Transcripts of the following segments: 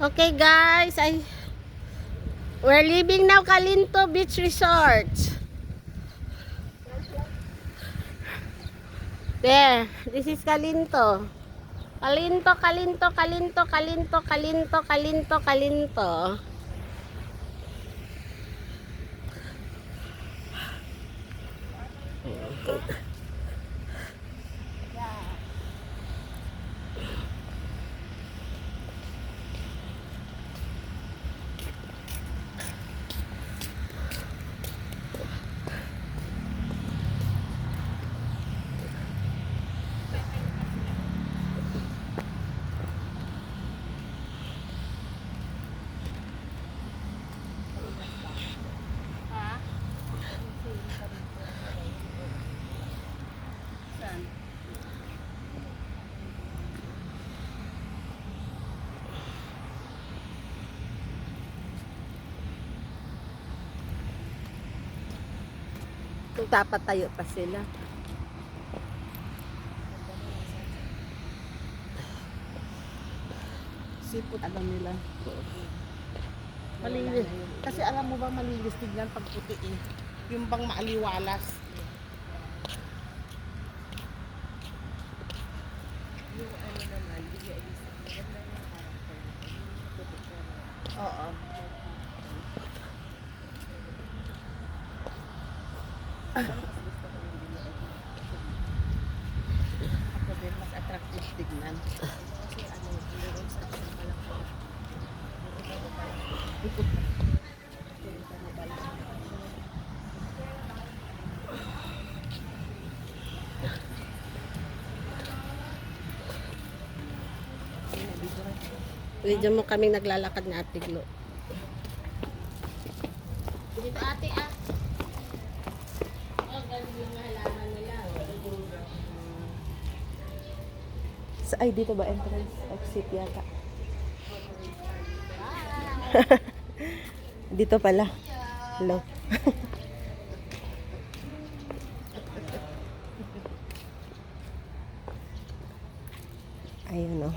Okay guys, we're leaving now Calinto Beach Resort. There, this is Calinto. Calinto, Calinto, Calinto, Calinto, Calinto, Calinto, Calinto. Dapat tayo pa sila. Sipot alam nila. Malinis. Kasi alam mo ba malinis tignan pag puti eh. Yung bang maaliwalas. Yung ano naman, oo. Ako din mas attractive tignan. Kasi ano, meron sa isang malaki. Video mo kaming naglalakad na Ate Glo. Dito ate ah. Oh, ganun yung halaman nila. Ay, dito ba entrance? Exit yata. Dito pala. Hello. Ayun o.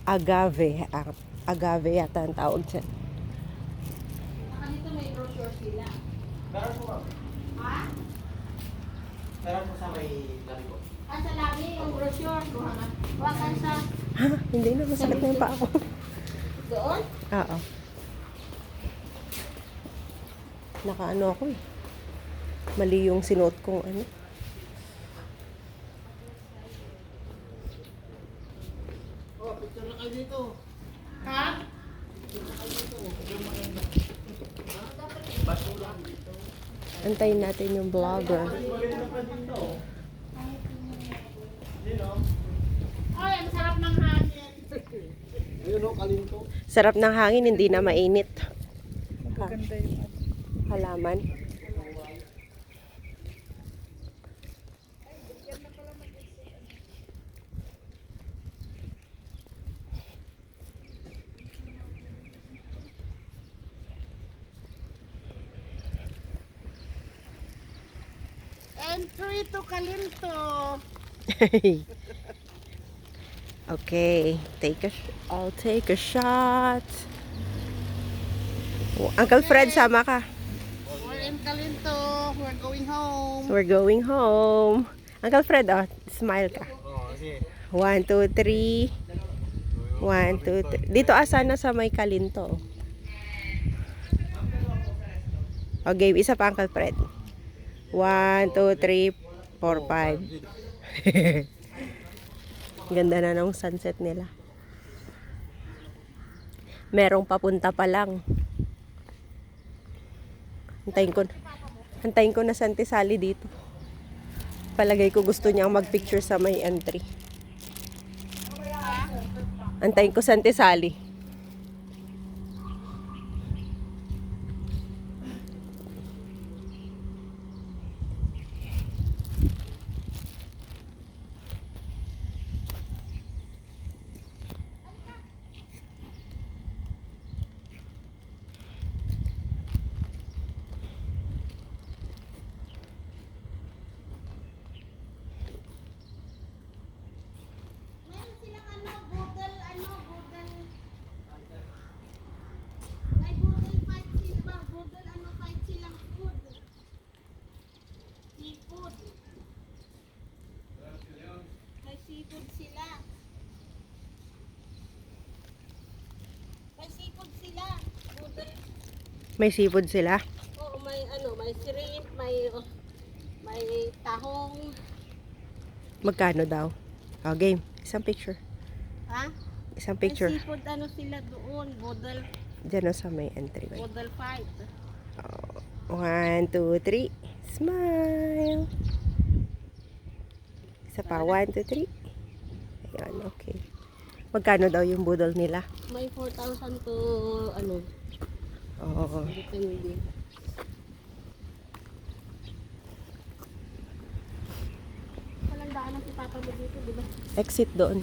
Agave. Agave yata ang tawag dyan. Baka dito may brochure sila. Meron po ba? Ha? Meron po sa may labi ko. Ah, sa labi yung brochure. Buwakan sa Ha? Hindi na. Masakit na yung paa ko. doon. Oo. Nakaano ako eh. Mali yung sinuot kong ano. Oh, picture na kayo dito. Ha? Antayin natin yung vlogger. Ay, ang sarap ng hangin. Ayun o, Calinto. Sarap ng hangin, hindi na mainit. Maganda yung Halaman. Entry to Calinto. Okay, I'll take a shot. Oh, Uncle Fred, sama ka. We're in Calinto. We're going home. We're going home. Uncle Fred, oh, smile ka. Oo, sige. 1, 2, 3. 1, 2, 3. Dito sana sa may Calinto. Okay, isa pa Uncle Fred. 1, 2, 3, 4, 5. Ganda na ng sunset nila. Merong papunta pa lang. Antayin ko na Santisali dito. Palagay ko gusto niyang magpicture sa may entry. Antayin ko Santisali. seafood. May seafood sila. May seafood sila. Budol. May seafood sila. Oo, may ano, may shrimp, may tahong. Magkano daw? Oh, game. Isang picture. Ha? Isang May picture. seafood ano sila doon, budol, Diyan o sa may entryway. budol fight. Oh, 1, 2, 3. Smile. Isa pa. 1, 2, 3. Ayan, okay. Magkano daw yung budol nila? May 4,000 to ano, Oo. depende. Walang daan ang si Papa mo dito, di ba? Exit doon.